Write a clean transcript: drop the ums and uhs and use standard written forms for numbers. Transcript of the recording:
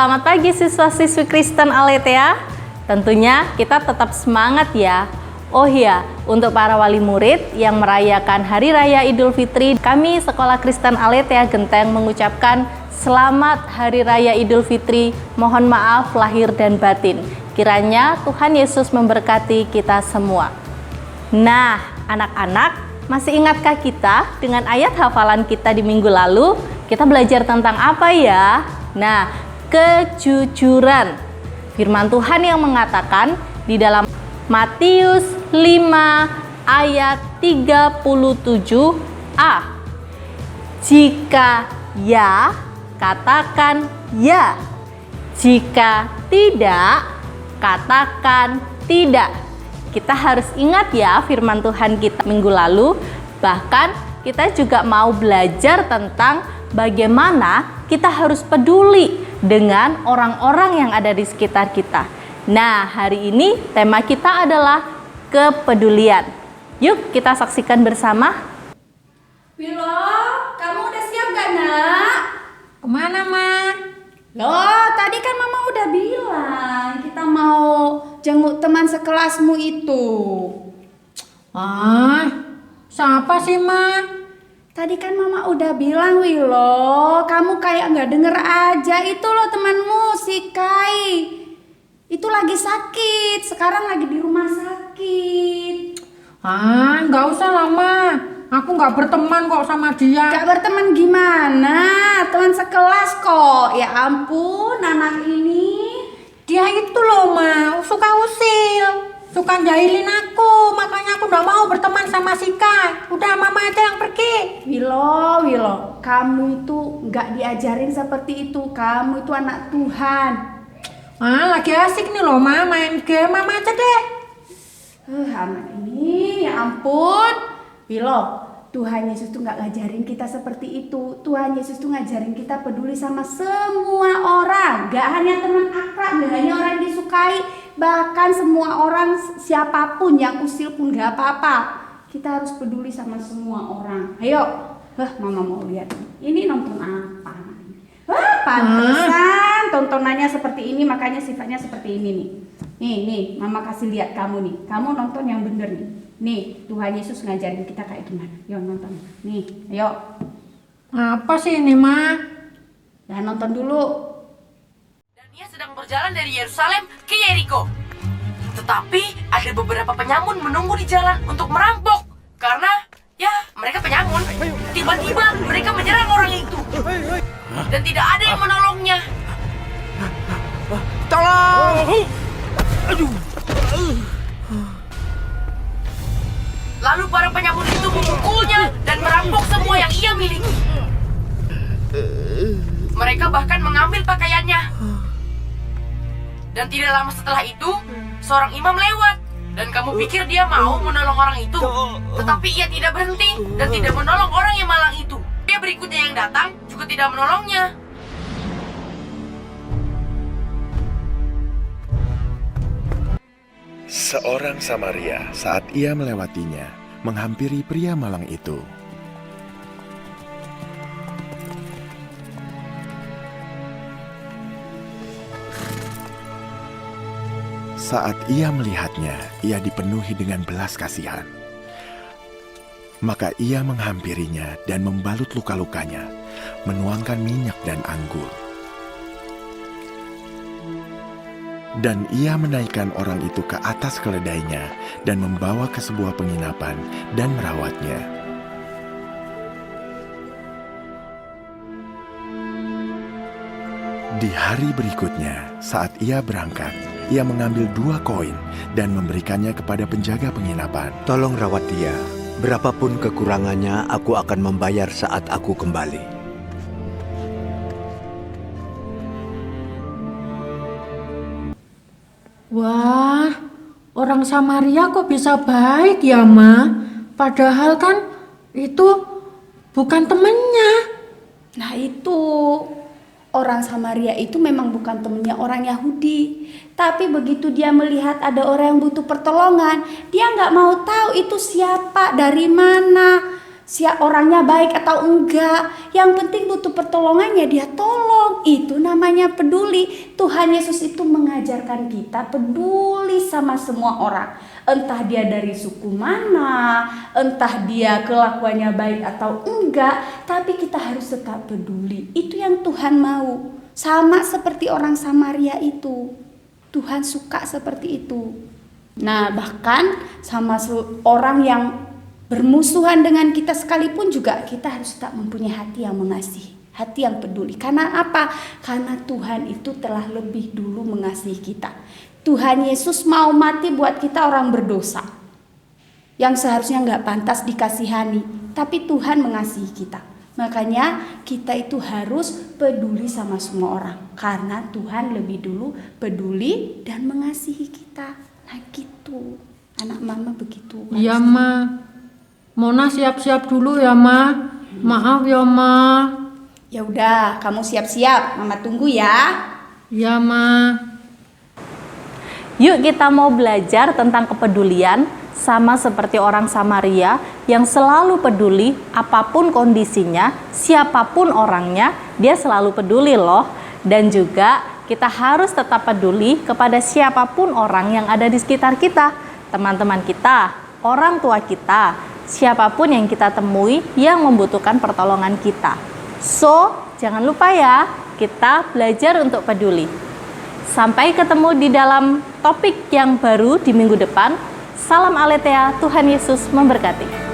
Selamat pagi siswa-siswi Kristen Aletheia. Tentunya kita tetap semangat ya. Oh iya, untuk para wali murid yang merayakan Hari Raya Idul Fitri, kami Sekolah Kristen Aletheia Genteng mengucapkan Selamat Hari Raya Idul Fitri. Mohon maaf lahir dan batin. Kiranya Tuhan Yesus memberkati kita semua. Nah, anak-anak, masih ingatkah kita dengan ayat hafalan kita di minggu lalu? Kita belajar tentang apa ya? Nah, kejujuran. Firman Tuhan yang mengatakan di dalam Matius 5 ayat 37a. Jika ya, katakan ya. Jika tidak, katakan tidak. Kita harus ingat ya firman Tuhan kita minggu lalu. Bahkan kita juga mau belajar tentang bagaimana kita harus peduli dengan orang-orang yang ada di sekitar kita. Nah, hari ini tema kita adalah kepedulian. Yuk kita saksikan bersama. Wilo, kamu udah siap gak nak? Kemana, Ma? Loh, tadi kan mama udah bilang kita mau jenguk teman sekelasmu itu. Siapa sih, Ma? Tadi kan mama udah bilang, Wilo, kamu kayak gak denger aja. Itu loh temanmu, si Kai. Itu lagi sakit, sekarang lagi di rumah sakit. Nggak usah lah, Ma. Aku nggak berteman kok sama dia. Gak berteman gimana? Teman sekelas kok. Ya ampun, anak ini. Dia itu loh, Ma, suka usil, suka jahilin aku. Makanya aku nggak mau berteman sama si Kai. Udah, Mama aja yang pergi. Wilo, kamu itu nggak diajarin seperti itu. Kamu itu anak Tuhan. Lagi asik nih loh, Ma, main game. Mama aja deh. Anak ini, ya ampun. Wilo, Tuhan Yesus tuh nggak ngajarin kita seperti itu. Tuhan Yesus tuh ngajarin kita peduli sama semua orang. Gak hanya teman akrab, gak hanya orang yang disukai. Bahkan semua orang, siapapun yang usil pun gak apa-apa. Kita harus peduli sama semua orang. Ayo, mama mau lihat. Ini nonton apa? Pantesan tontonannya seperti ini, makanya sifatnya seperti ini nih. Nih, mama kasih lihat kamu nih. Kamu nonton yang bener nih. Nih, Tuhan Yesus ngajarin kita kayak gimana. Yuk nonton. Nih, ayo. Apa sih ini, Ma? Ya nonton dulu. Dan ia sedang berjalan dari Yerusalem ke Yeriko. Tetapi ada beberapa penyamun menunggu di jalan untuk merampok. Karena, ya, mereka penyamun. Tiba-tiba mereka menyerang orang itu. Dan tidak ada yang menolongnya. Tolong! Aduh! Lalu para penyamun itu memukulnya dan merampok semua yang ia miliki. Mereka bahkan mengambil pakaiannya. Dan tidak lama setelah itu, seorang imam lewat. Dan kamu pikir dia mau menolong orang itu. Tetapi ia tidak berhenti dan tidak menolong orang yang malang itu. Dia berikutnya yang datang juga tidak menolongnya. Seorang Samaria saat ia melewatinya, menghampiri pria malang itu. Saat ia melihatnya, ia dipenuhi dengan belas kasihan. Maka ia menghampirinya dan membalut luka-lukanya, menuangkan minyak dan anggur. Dan ia menaikkan orang itu ke atas keledainya dan membawa ke sebuah penginapan dan merawatnya. Di hari berikutnya, saat ia berangkat, ia mengambil 2 koin dan memberikannya kepada penjaga penginapan. Tolong rawat dia. Berapapun kekurangannya, aku akan membayar saat aku kembali. Wah, orang Samaria kok bisa baik ya, Ma? Padahal kan itu bukan temennya. Nah itu, orang Samaria itu memang bukan temennya orang Yahudi. Tapi begitu dia melihat ada orang yang butuh pertolongan, dia nggak mau tahu itu siapa, dari mana. orangnya baik atau enggak. Yang penting butuh pertolongannya, dia tolong. Itu namanya peduli. Tuhan Yesus itu mengajarkan kita peduli sama semua orang. Entah dia dari suku mana, entah dia kelakuannya baik atau enggak, tapi kita harus tetap peduli. Itu yang Tuhan mau. Sama seperti orang Samaria itu. Tuhan suka seperti itu. Nah, bahkan sama orang yang bermusuhan dengan kita sekalipun juga kita harus tetap mempunyai hati yang mengasihi, hati yang peduli. Karena apa? Karena Tuhan itu telah lebih dulu mengasihi kita. Tuhan Yesus mau mati buat kita orang berdosa yang seharusnya nggak pantas dikasihani, tapi Tuhan mengasihi kita. Makanya kita itu harus peduli sama semua orang, karena Tuhan lebih dulu peduli dan mengasihi kita. Nah gitu, anak mama begitu. Iya, Ma. Mona siap-siap dulu ya, Ma. Maaf ya, Ma. Ya udah, kamu siap-siap, mama tunggu ya. Iya, Ma. Yuk kita mau belajar tentang kepedulian, sama seperti orang Samaria yang selalu peduli apapun kondisinya, siapapun orangnya, dia selalu peduli loh. Dan juga kita harus tetap peduli kepada siapapun orang yang ada di sekitar kita, teman-teman kita, orang tua kita, siapapun yang kita temui yang membutuhkan pertolongan kita. So, jangan lupa ya, kita belajar untuk peduli. Sampai ketemu di dalam topik yang baru di minggu depan. Salam Aletheia, Tuhan Yesus memberkati.